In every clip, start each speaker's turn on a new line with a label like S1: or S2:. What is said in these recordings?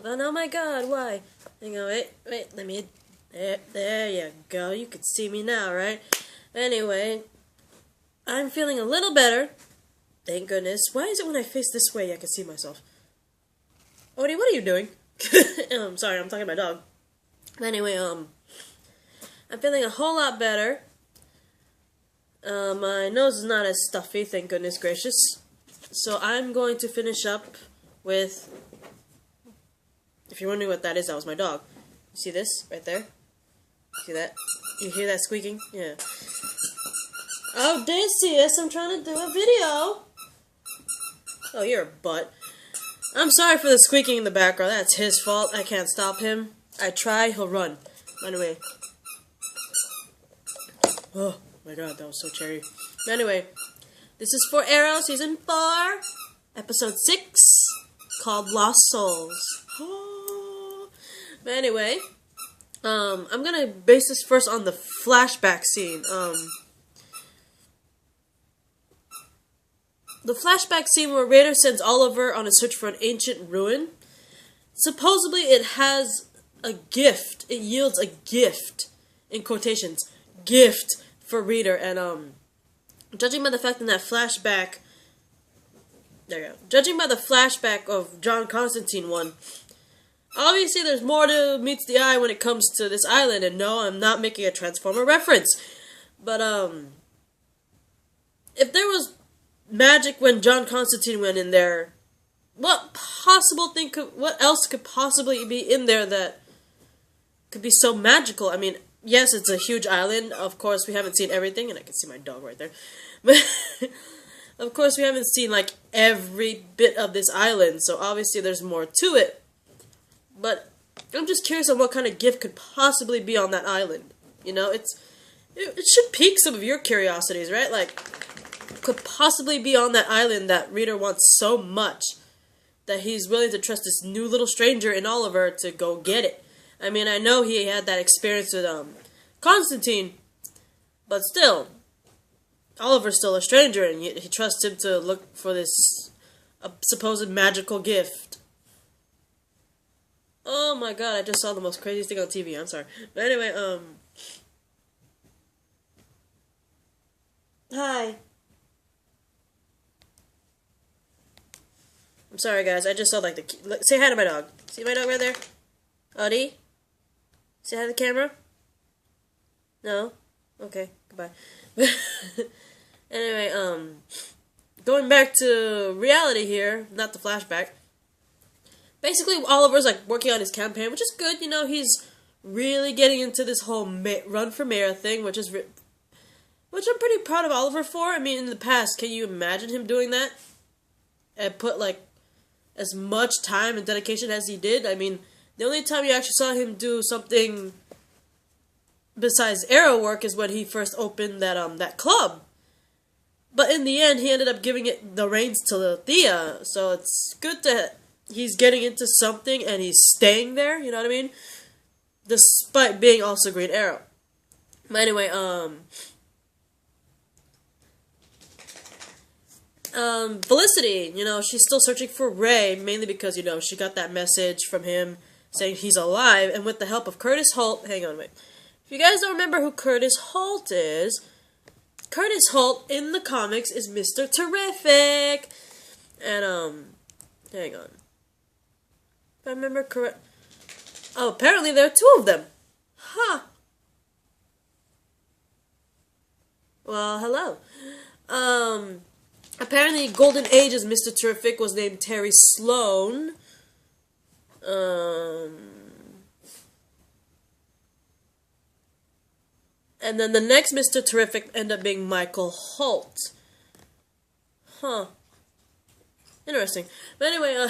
S1: And oh my god, why? Hang on, wait, let me... There you go. You can see me now, right? Anyway, I'm feeling a little better. Thank goodness. Why is it when I face this way I can see myself? Odie, what are you doing? I'm sorry, I'm talking to my dog. Anyway, I'm feeling a whole lot better. My nose is not as stuffy, thank goodness gracious. So I'm going to finish up with... If you're wondering what that is, that was my dog. You see this? Right there? See that? You hear that squeaking? Yeah. Oh, Dacius, I'm trying to do a video. Oh, you're a butt. I'm sorry for the squeaking in the background. That's his fault. I can't stop him. I try, he'll run. Anyway. Oh, my god, that was so cherry. Anyway, this is for Arrow, Season 4, Episode 6, called Lost Souls. Oh. But anyway, I'm gonna base this first on the flashback scene. The flashback scene where Raider sends Oliver on a search for an ancient ruin. Supposedly it has a gift. It yields a gift. In quotations. Gift for Raider. And, judging by the fact in that flashback... There you go. Judging by the flashback of John Constantine one... Obviously, there's more to meets the eye when it comes to this island, and no, I'm not making a Transformer reference. But, if there was magic when John Constantine went in there, what else could possibly be in there that could be so magical? I mean, yes, it's a huge island. Of course, we haven't seen everything, and I can see my dog right there. But, of course, we haven't seen, like, every bit of this island, so obviously there's more to it. But I'm just curious on what kind of gift could possibly be on that island. You know, it should pique some of your curiosities, right? Like, could possibly be on that island that Reader wants so much that he's willing to trust this new little stranger in Oliver to go get it. I mean, I know he had that experience with Constantine, but still, Oliver's still a stranger, and he trusts him to look for this supposed magical gift. Oh my god, I just saw the most craziest thing on TV, I'm sorry. But anyway, hi. I'm sorry guys, I just saw like say hi to my dog. See my dog right there? Odie? Say hi to the camera? No? Okay, goodbye. Anyway, going back to reality here, not the flashback. Basically, Oliver's, like, working on his campaign, which is good, you know, he's really getting into this whole run for mayor thing, which I'm pretty proud of Oliver for. I mean, in the past, can you imagine him doing that? And put, like, as much time and dedication as he did? I mean, the only time you actually saw him do something besides arrow work is when he first opened that club. But in the end, he ended up giving the reins to Thea, so it's good that he's getting into something and he's staying there, you know what I mean? Despite being also Green Arrow. But anyway, Felicity, you know, she's still searching for Ray, mainly because, you know, she got that message from him saying he's alive, and with the help of Curtis Holt, hang on, wait. If you guys don't remember who Curtis Holt is, Curtis Holt in the comics is Mr. Terrific. And, hang on. If I remember correct. Oh, apparently there are two of them. Huh. Well, hello. Apparently Golden Age's Mr. Terrific was named Terry Sloan. And then the next Mr. Terrific ended up being Michael Holt. Huh. Interesting. But anyway,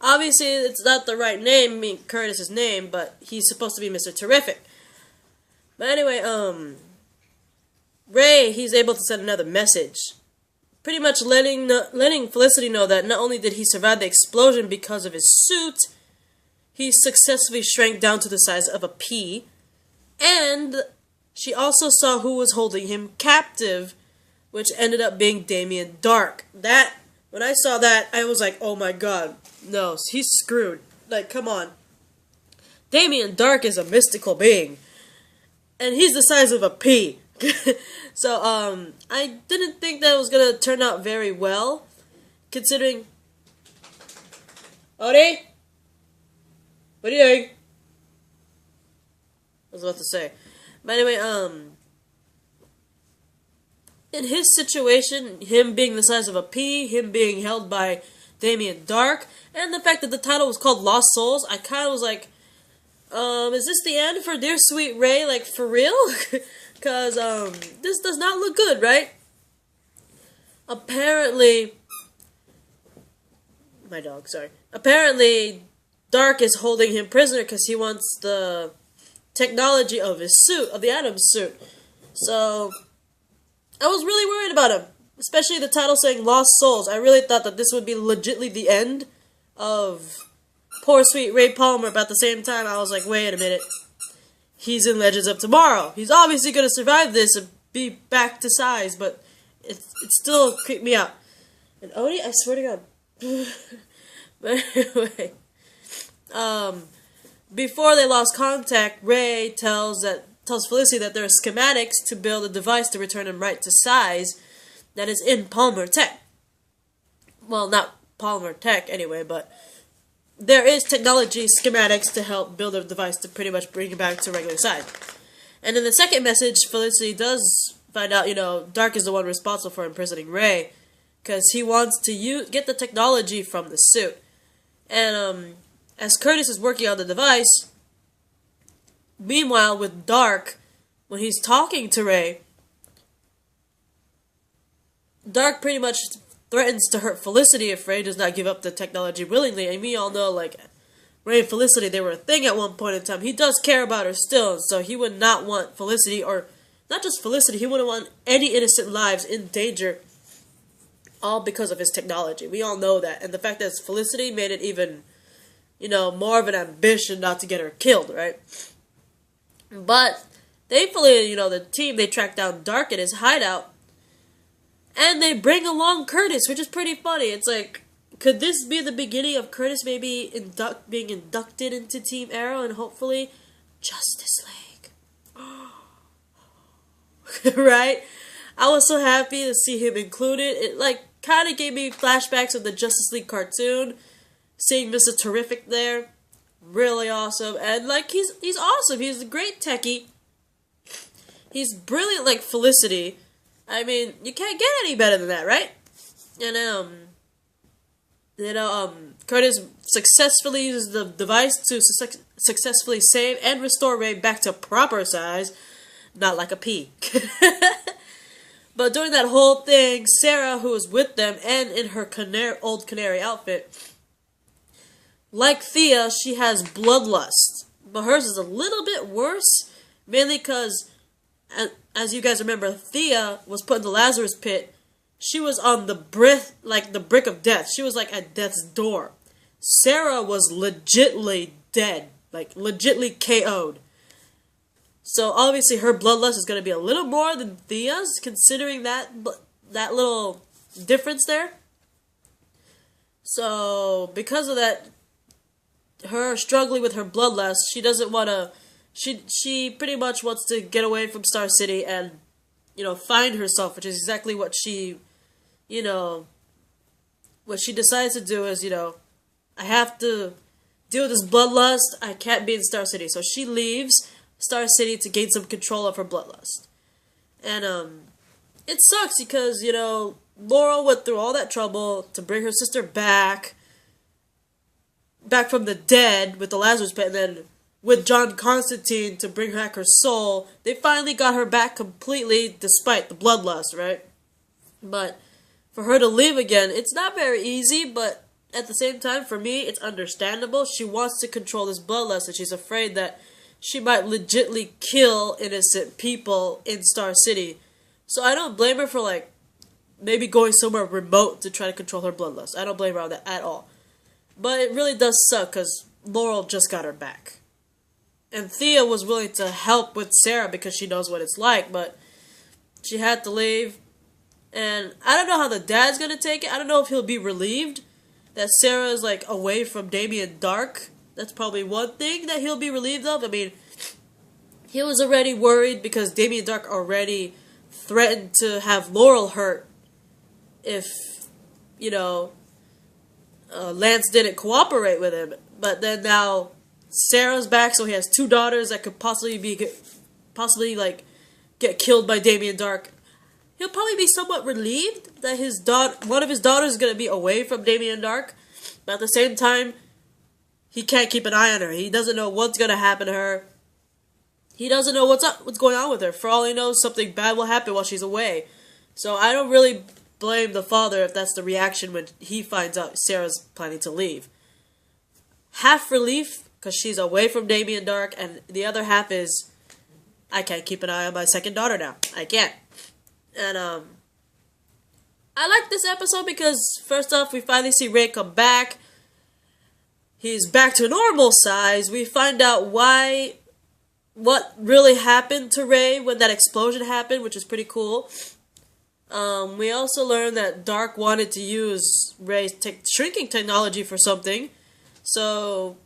S1: obviously it's not the right name, I mean Curtis's name, but he's supposed to be Mr. Terrific. But anyway, Ray, he's able to send another message. Pretty much letting Felicity know that not only did he survive the explosion because of his suit, he successfully shrank down to the size of a pea. And she also saw who was holding him captive, which ended up being Damien Dark. That When I saw that, I was like, oh my god, no, he's screwed. Like, come on. Damien Dark is a mystical being. And he's the size of a pea. So, I didn't think that was gonna turn out very well, considering... Odie? What are you doing? I was about to say. But anyway, in his situation, him being the size of a pea, him being held by Damien Dark, and the fact that the title was called Lost Souls, I kind of was like, is this the end for Dear Sweet Ray? Like, for real? Because, this does not look good, right? Apparently, my dog, sorry. Apparently, Dark is holding him prisoner because he wants the technology of his suit, of the Atom suit. So, I was really worried about him. Especially the title saying Lost Souls. I really thought that this would be legitly the end of poor sweet Ray Palmer, but at the same time, I was like, wait a minute. He's in Legends of Tomorrow. He's obviously going to survive this and be back to size, but it still creeped me out. And Odie, I swear to God. But anyway, before they lost contact, Ray tells Felicity that there are schematics to build a device to return him right to size that is in Palmer Tech. Well, not Palmer Tech anyway, but there is technology schematics to help build a device to pretty much bring him back to regular size. And in the second message, Felicity does find out, Dark is the one responsible for imprisoning Ray, because he wants to get the technology from the suit. And as Curtis is working on the device, meanwhile with Dark, when he's talking to Ray, Dark pretty much threatens to hurt Felicity if Ray does not give up the technology willingly. And we all know, like, Ray and Felicity, they were a thing at one point in time. He does care about her still, so he would not want Felicity, or not just Felicity, he wouldn't want any innocent lives in danger, all because of his technology. We all know that. And the fact that it's Felicity made it even, more of an ambition not to get her killed, right? But, thankfully, the team, they track down Dark in his hideout, and they bring along Curtis, which is pretty funny. It's like, could this be the beginning of Curtis maybe being inducted into Team Arrow and hopefully Justice League? Right? I was so happy to see him included. It, kind of gave me flashbacks of the Justice League cartoon. Seeing Mr. Terrific there. Really awesome. And, he's awesome. He's a great techie. He's brilliant like Felicity. I mean, you can't get any better than that, right? And, Curtis successfully uses the device to successfully save and restore Ray back to proper size. Not like a pea. But during that whole thing, Sarah, who was with them and in her old canary outfit, like Thea, she has bloodlust. But hers is a little bit worse, mainly because, as you guys remember, Thea was put in the Lazarus pit. She was on the brick of death. She was at death's door. Sarah was legitly dead. Legitly KO'd. So obviously her bloodlust is going to be a little more than Thea's, considering that little difference there. So because of that, her struggling with her bloodlust, she doesn't want to. She pretty much wants to get away from Star City and, find herself, which is exactly what she, what she decides to do is, I have to deal with this bloodlust. I can't be in Star City, so she leaves Star City to gain some control of her bloodlust. And, it sucks because, Laurel went through all that trouble to bring her sister back from the dead with the Lazarus pit, and then with John Constantine to bring back her soul. They finally got her back completely despite the bloodlust, right? But for her to leave again, it's not very easy, but at the same time, for me, it's understandable. She wants to control this bloodlust, and she's afraid that she might legitly kill innocent people in Star City. So I don't blame her for, maybe going somewhere remote to try to control her bloodlust. I don't blame her on that at all. But it really does suck, because Laurel just got her back. And Thea was willing to help with Sarah because she knows what it's like, but she had to leave. And I don't know how the dad's gonna take it. I don't know if he'll be relieved that Sarah's like away from Damien Dark. That's probably one thing that he'll be relieved of. I mean, he was already worried because Damien Dark already threatened to have Laurel hurt if, you know, Lance didn't cooperate with him. But then now Sarah's back, so he has two daughters that could possibly like get killed by Damien Dark. He'll probably be somewhat relieved that one of his daughters is gonna be away from Damien Dark, but at the same time, he can't keep an eye on her. He doesn't know what's gonna happen to her. He doesn't know what's going on with her. For all he knows, something bad will happen while she's away. So I don't really blame the father if that's the reaction when he finds out Sarah's planning to leave. Half relief because she's away from Damien Dark, and the other half is I can't keep an eye on my second daughter now. I can't. And I like this episode because first off, we finally see Ray come back. He's back to normal size. We find out what really happened to Ray when that explosion happened, which is pretty cool. We also learned that Dark wanted to use Ray's shrinking technology for something. So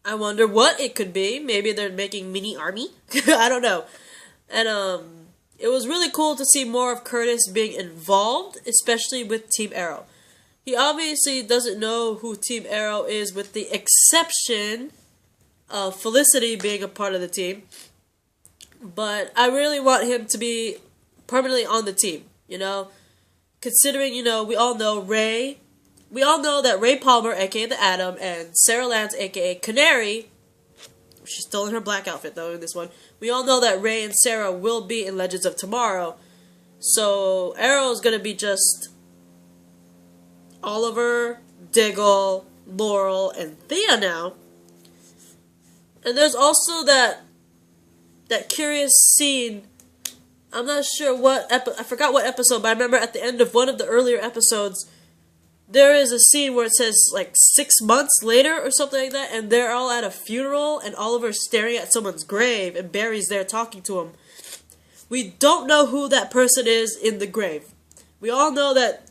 S1: I wonder what it could be. Maybe they're making mini army. I don't know. And it was really cool to see more of Curtis being involved, especially with Team Arrow. He obviously doesn't know who Team Arrow is, with the exception of Felicity being a part of the team. But I really want him to be permanently on the team, you know? Considering, you know, we all know that Ray Palmer, aka the Atom, and Sarah Lance, aka Canary, she's still in her black outfit though in this one. We all know that Ray and Sarah will be in Legends of Tomorrow. So Arrow's gonna be just Oliver, Diggle, Laurel, and Thea now. And there's also that curious scene. I'm not sure I forgot what episode, but I remember at the end of one of the earlier episodes, there is a scene where it says, like, 6 months later or something like that, and they're all at a funeral, and Oliver's staring at someone's grave, and Barry's there talking to him. We don't know who that person is in the grave. We all know that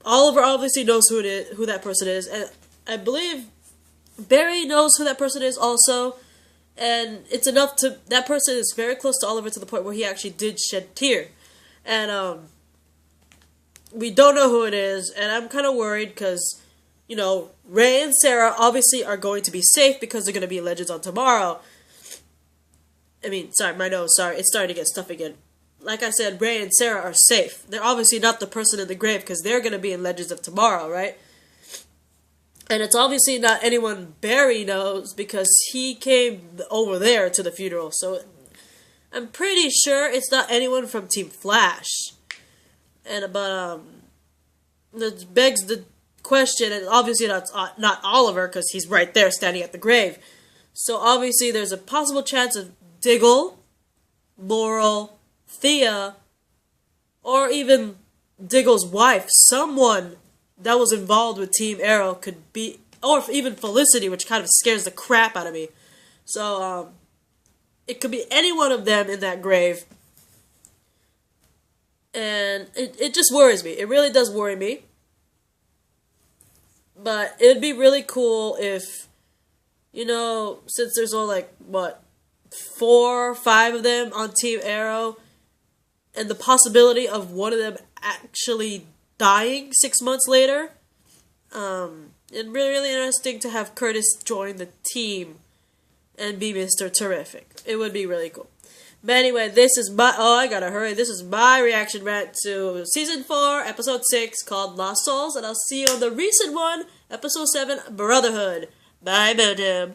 S1: Oliver obviously knows who that person is, and I believe Barry knows who that person is also, and it's enough that person is very close to Oliver to the point where he actually did shed a tear. And, we don't know who it is, and I'm kind of worried because, you know, Ray and Sarah obviously are going to be safe because they're going to be Legends on Tomorrow. I mean, sorry, my nose, sorry, it's starting to get stuffy again. Like I said, Ray and Sarah are safe. They're obviously not the person in the grave because they're going to be in Legends of Tomorrow, right? And it's obviously not anyone Barry knows because he came over there to the funeral. So I'm pretty sure it's not anyone from Team Flash. But that begs the question, and obviously that's not Oliver because he's right there standing at the grave. So obviously there's a possible chance of Diggle, Laurel, Thea, or even Diggle's wife. Someone that was involved with Team Arrow could be, or even Felicity, which kind of scares the crap out of me. So it could be any one of them in that grave. And it just worries me. It really does worry me. But it'd be really cool if, you know, since there's only like, 4 or 5 of them on Team Arrow, and the possibility of one of them actually dying 6 months later, it'd be really interesting to have Curtis join the team and be Mr. Terrific. It would be really cool. But anyway, this is I gotta hurry. This is my reaction rant to Season 4, Episode 6, called Lost Souls, and I'll see you on the recent one, Episode 7, Brotherhood. Bye, madam.